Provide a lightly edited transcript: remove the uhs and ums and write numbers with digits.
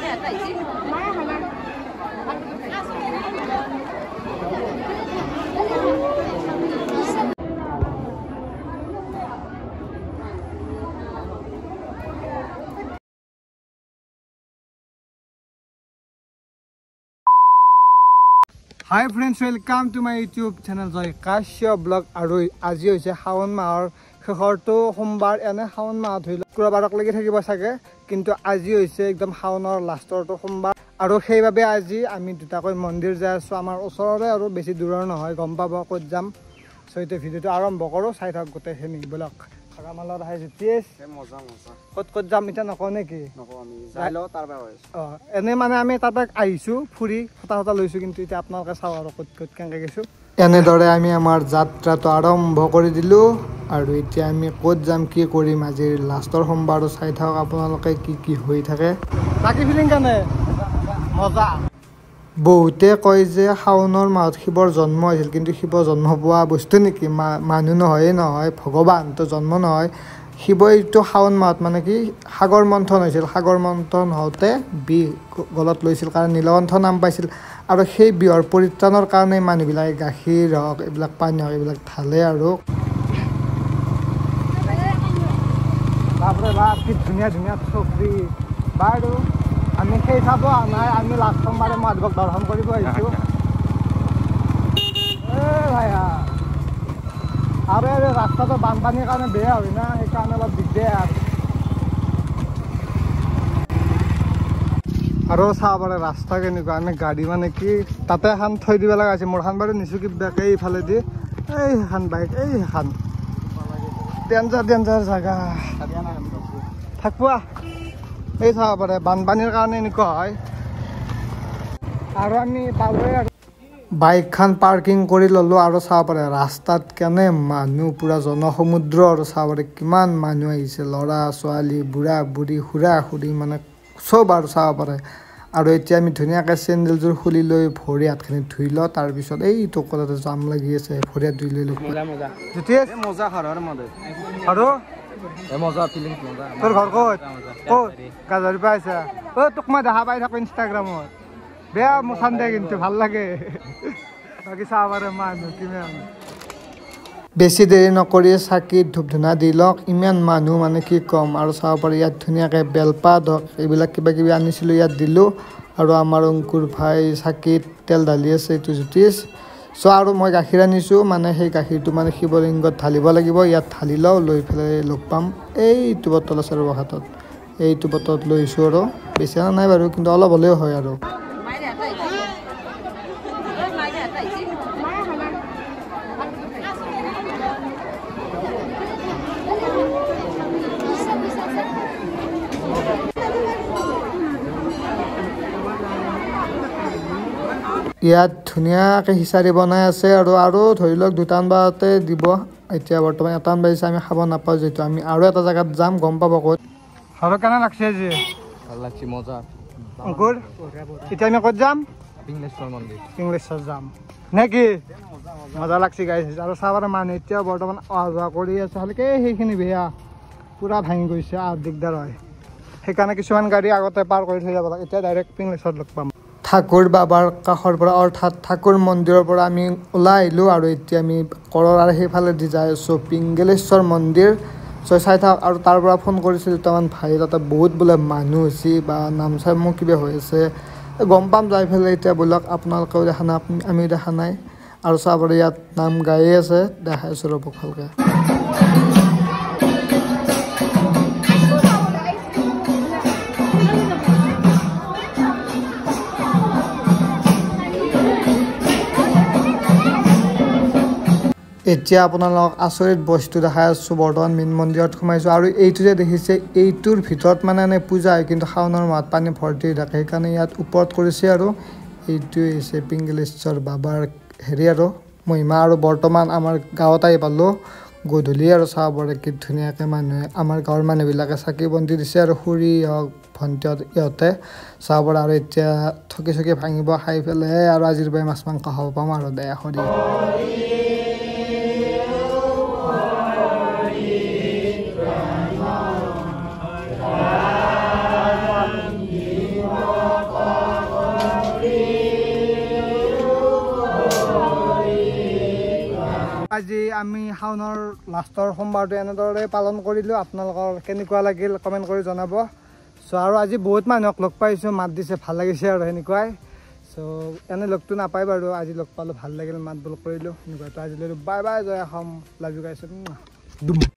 Hi friends, welcome to my YouTube channel Joy Kashya Vlog. আৰু আজি হৈছে শাওন মাহৰ শেষৰটো সোমবাৰ এনে শাওন মাহ ধৰিলে শুক্ৰবাৰক লাগি থাকিব চাগে কিন্তু আজি হৈছে একদম শাওনৰ লাষ্টৰটো সোমবাৰ আৰু সেইভাবে আজি আমি দুটাকৈ মন্দিৰ যাই আছো আমাৰ ওচৰৰে আৰু বেছি দূৰৰ নহয় গম পাব ক'ত যাম সো এই ভিডিওটো আৰম্ভ কৰো চাই থাক গোটেইখিনি ব্লগ খাৰামালৰ আহে জিতিয়েছ মজা মজা ক'ত যাম এটা নকওঁ নেকি নকওঁ আমি যাই লও তাৰ পৰা এনে মানে আমি তাৰ পৰা আহিছো ফুৰি ফটা লৈছো কিন্তু এটা আপোনালোকে চাও আৰু ক'ত কেনেকৈ গৈছো এনেদৰে আমি আমাৰ যাত্ৰাটো আৰম্ভ কৰি দিলো আৰু এতিয়া আমি ক'ত যাম কি কৰিম আজিৰ লাষ্টৰ সোমবাৰ চাই থাকক আপোনালোকে কি হৈ থাকে বাকি ফিলিং কেনে মজা বহুতে কয় যে শাওনৰ মাহত শিৱৰ জন্ম হৈছিল কিন্তু শিৱ জন্ম পোৱা বস্তু নেকি মানুহ নহয় ভগৱান তো জন্ম নহয় শিৱইটো শাওন মাহত মানে কি সাগৰ মন্থন হৈছিল সাগৰ মন্থন হওঁতে বি গলত লৈছিল কাৰণ নীলকণ্ঠ নাম পাইছিল আৰু সেই বিহৰ পৰিত্ৰাণৰ কাৰণে মানুহবিলাকে গাখীৰ হওক এইবিলাক পানী হওক এইবিলাক ঢালে আৰু বাপৰে বাপ কি ধুনীয়া ধুনীয়া চকৰি বাৰু আমি সেই চাব নাই আমি লাষ্ট সোমবাৰে মহাদেৱক দৰ্শন কৰিব আহিছোঁ ভাইয়া আৰু এই ৰাস্তাটো বানপানীৰ কাৰণে বেয়া হয় না সেইকাৰণে অলপ দিগদাৰ আৰু চাব পাৰে ৰাস্তা কেনেকুৱা আমি গাড়ী মানে কি তাতে এখন থৈ দিব লগা আছে মোৰখন বাৰু নিছোঁ কিবাকে এইফালে দি এইখন বাইক এইখন ডেঞ্জাৰ জেগা থাকব এই চাব পাৰে বানপানীৰ কাৰণে এনেকুৱা হয় আৰু আমি পালোৱে আৰু বাইকখন পাৰ্কিং কৰি ল'লোঁ আৰু চাব পাৰে ৰাস্তাত কেনে মানুহ পূৰা জনসমুদ্ৰ আৰু চাব পাৰে কিমান মানুহ আহিছে ল'ৰা ছোৱালী বুঢ়া বুঢ়ী খুৰা খুৰী মানে চব আৰু চাব পাৰে আৰু এতিয়া আমি ধুনীয়াকৈ চেণ্ডেলযোৰ খুলি লৈ ভৰি হাতখিনি ধুই লওঁ তাৰপিছত এই টুকুৰাতে জাম লাগি আছে ভৰি হাত ধুই লৈ লওঁ তোৰ ঘৰ ক'ত গাজাৰি পৰা আহিছা তোক মই দেখা পাই থাকোঁ ইনষ্টাগ্ৰামত বেয়া মোচান দে কিন্তু ভাল লাগে বাকী চাব পাৰে মানুহ কিমান বেছি দেৰি নকৰি চাকিত ধূপ ধূনা দি লওক ইমান মানুহ মানে কি ক'ম আৰু চাব পাৰে ইয়াত ধুনীয়াকৈ বেলপাত হওক এইবিলাক কিবা কিবি আনিছিলোঁ ইয়াত দিলোঁ আৰু আমাৰ অংকুৰ ভাই চাকিত তেল ঢালি আছে এইটো জ্যোতিষ চ' আৰু মই গাখীৰ আনিছোঁ মানে সেই গাখীৰটো মানে শিৱলিংগত ঢালিব লাগিব ইয়াত ঢালি লওঁ লৈ পেলাই লগ পাম এইটো বটল আছে ৰ'ব হাতত এইটো বটলত লৈ আহিছোঁ আৰু বেছি নাই বাৰু কিন্তু অলপ হ'লেও হয় আৰু ইয়াত ধুনীয়াকৈ খিচাৰি বনাই আছে আৰু ধৰি লওক 2টামান বজাতে দিব এতিয়া বৰ্তমান 1টামান বাজিছে আমি খাব নাপাওঁ যিহেতু আমি আৰু এটা জেগাত যাম গম পাব ক'ত আৰু কেনে লাগছে আজি ভাল লাগছে মজা অংকুৰ এতিয়া আমি ক'ত যাম পিংলেশ্বৰ যাম নে কি মজা লাগছে গাইছ আৰু চাব পাৰে মানুহ এতিয়া বৰ্তমান অহা যোৱা কৰি আছে ভালকৈ সেইখিনি বেয়া পূৰা ভাঙি গৈছে আৰু দিগদাৰ হয় সেইকাৰণে কিছুমান গাড়ী আগতে পাৰ কৰি থৈ যাব লাগে এতিয়া ডাইৰেক্ট পিংলেশ্বৰত লগ পাম ঠাকুৰ বাবাৰ কাষৰ পৰা অৰ্থাৎ ঠাকুৰ মন্দিৰৰ পৰা আমি ওলাই আহিলোঁ আৰু এতিয়া আমি কৰৰ সেইফালেদি যাই আছোঁ পিংগলেশ্বৰ মন্দিৰ চাই থাকক আৰু তাৰ পৰা ফোন কৰিছিল দুটামান ভাই তাতে বহুত বোলে মানুহ হৈছে বা নাম চাই মোক কিবা হৈ আছে গম পাম যাই পেলাই এতিয়া ব'লক আপোনালোকেও দেখা নাই আমিও দেখা নাই আৰু চাব ইয়াত নাম গায়ে আছে দেখাই আছোঁ ৰ'ব ভালকৈ এতিয়া আপোনালোকক আচৰিত বস্তু দেখাই আছোঁ বৰ্তমান মেইন মন্দিৰত সোমাইছোঁ আৰু এইটো যে দেখিছে এইটোৰ ভিতৰত মানে এনে পূজা হয় কিন্তু শাওনৰ মাহত পানী ভৰ্তি হৈ থাকে সেইকাৰণে ইয়াত ওপৰত কৰিছে আৰু এইটোৱে হৈছে পিংগলেশ্বৰ বাবাৰ হেৰি আৰু মহিমা আৰু বৰ্তমান আমাৰ গাঁৱত আহি পালোঁ গধূলি আৰু চাব পাৰে কি ধুনীয়াকৈ মানুহে আমাৰ গাঁৱৰ মানুহবিলাকে চাকি বন্তি দিছে আৰু খুৰী হওক ভণ্টিহঁত ইহঁতে চাব পাৰে আৰু এতিয়া থকি চকি ভাঙিব খাই পেলাই আৰু আজিৰ পৰা মাছ মাংস খাব পাম আৰু দে খৰি আজি আমি শাওনৰ লাষ্টৰ সোমবাৰটো এনেদৰে পালন কৰিলোঁ আপোনালোকৰ কেনেকুৱা লাগিল কমেণ্ট কৰি জনাব চ' আৰু আজি বহুত মানুহক লগ পাইছোঁ মাত দিছে ভাল লাগিছে আৰু সেনেকুৱাই চ' এনে লগটো নাপায় বাৰু আজি লগ পালোঁ ভাল লাগিল মাত বোল কৰিলোঁ সেনেকুৱা আজিলৈ bye bye Jay Assam love you গাইছ